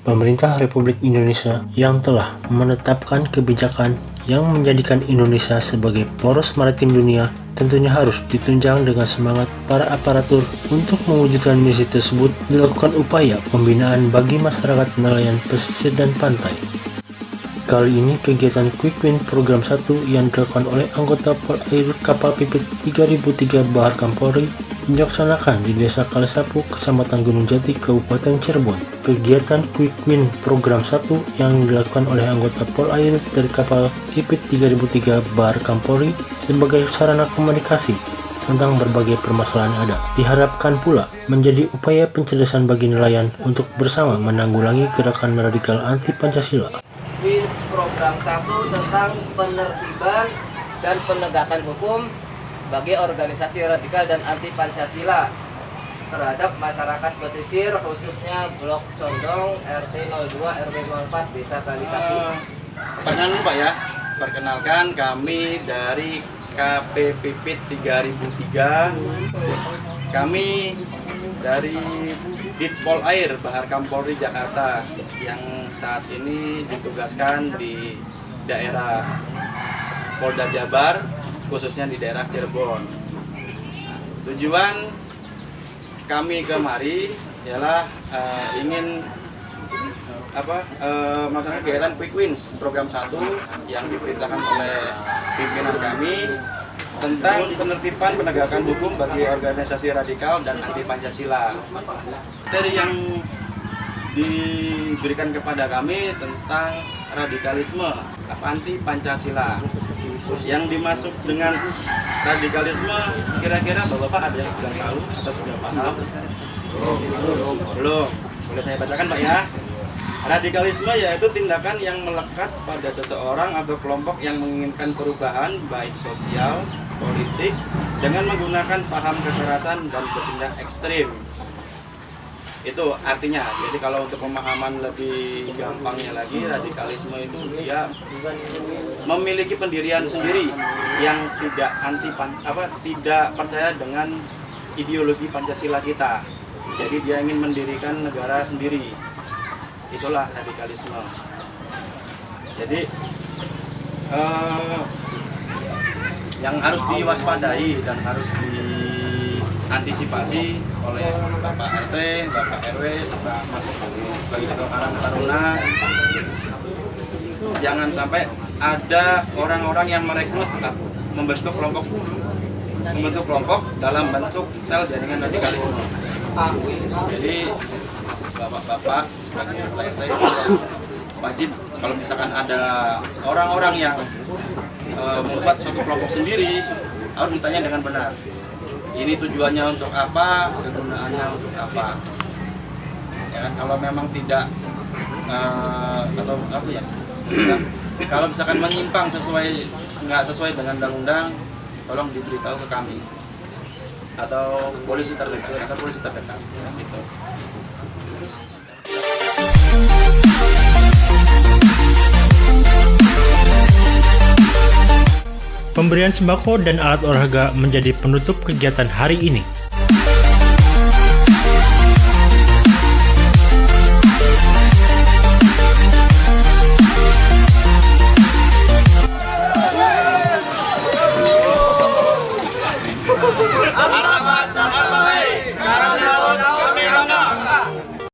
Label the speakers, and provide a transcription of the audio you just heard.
Speaker 1: Pemerintah Republik Indonesia yang telah menetapkan kebijakan yang menjadikan Indonesia sebagai poros maritim dunia tentunya harus ditunjang dengan semangat para aparatur untuk mewujudkan misi tersebut. Dilakukan upaya pembinaan bagi masyarakat nelayan pesisir dan pantai. Kali ini kegiatan Quick Win Program 1 yang dilakukan oleh anggota Polair kapal pipit 3003 Bahar Kampolri dilaksanakan di Desa Kalesapu, Kecamatan Gunung Jati, Kabupaten Cirebon. Kegiatan Quick Win Program 1 yang dilakukan oleh anggota Polair dari kapal pipit 3003 Bahar Kampolri sebagai sarana komunikasi tentang berbagai permasalahan yang ada. Diharapkan pula menjadi upaya pencerdasan bagi nelayan untuk bersama menanggulangi gerakan radikal anti Pancasila.
Speaker 2: WINS Program 1 tentang penertiban dan penegakan hukum bagi organisasi radikal dan anti Pancasila terhadap masyarakat pesisir, khususnya Blok Condong, RT 02, RW 04, Desa Kalisapu.
Speaker 3: Perkenalkan Pak ya, perkenalkan kami dari KP Pipit 3003. Kami dari Ditpol Air Bahar Kampolri Jakarta yang saat ini ditugaskan di daerah Polda Jabar, khususnya di daerah Cirebon. Tujuan kami kemari ialah ingin melaksanakan kegiatan Quick Wins Program 1 yang diperintahkan oleh pimpinan kami tentang penertiban penegakan hukum bagi organisasi radikal dan anti Pancasila. Materi yang diberikan kepada kami tentang radikalisme anti Pancasila. Yang dimaksud dengan radikalisme kira-kira Bapak ada yang sudah tahu atau sudah paham? Belum. Boleh saya bacakan Pak ya? Radikalisme yaitu tindakan yang melekat pada seseorang atau kelompok yang menginginkan perubahan baik sosial, politik dengan menggunakan paham kekerasan dan bertindak ekstrim. Itu artinya. Jadi kalau untuk pemahaman lebih gampangnya lagi, radikalisme itu dia memiliki pendirian sendiri yang tidak tidak percaya dengan ideologi Pancasila kita. Jadi dia ingin mendirikan negara sendiri. Itulah radikalisme. Jadi yang harus diwaspadai dan harus diantisipasi oleh Bapak RT, Bapak RW, serta masuk bagi Karang Taruna, jangan sampai ada orang-orang yang merekrut membentuk kelompok dalam bentuk sel jaringan radikalisme. Jadi Bapak-bapak sebagai RT wajib kalau misalkan ada orang-orang yang membuat suatu kelompok sendiri harus ditanya dengan benar. Ini tujuannya untuk apa, kegunaannya untuk apa. Ya kan, kalau memang tidak kalau misalkan menyimpang nggak sesuai dengan undang-undang, tolong diberitahu ke kami atau polisi terdekat gitu.
Speaker 1: Pemberian sembako dan alat olahraga menjadi penutup kegiatan hari ini.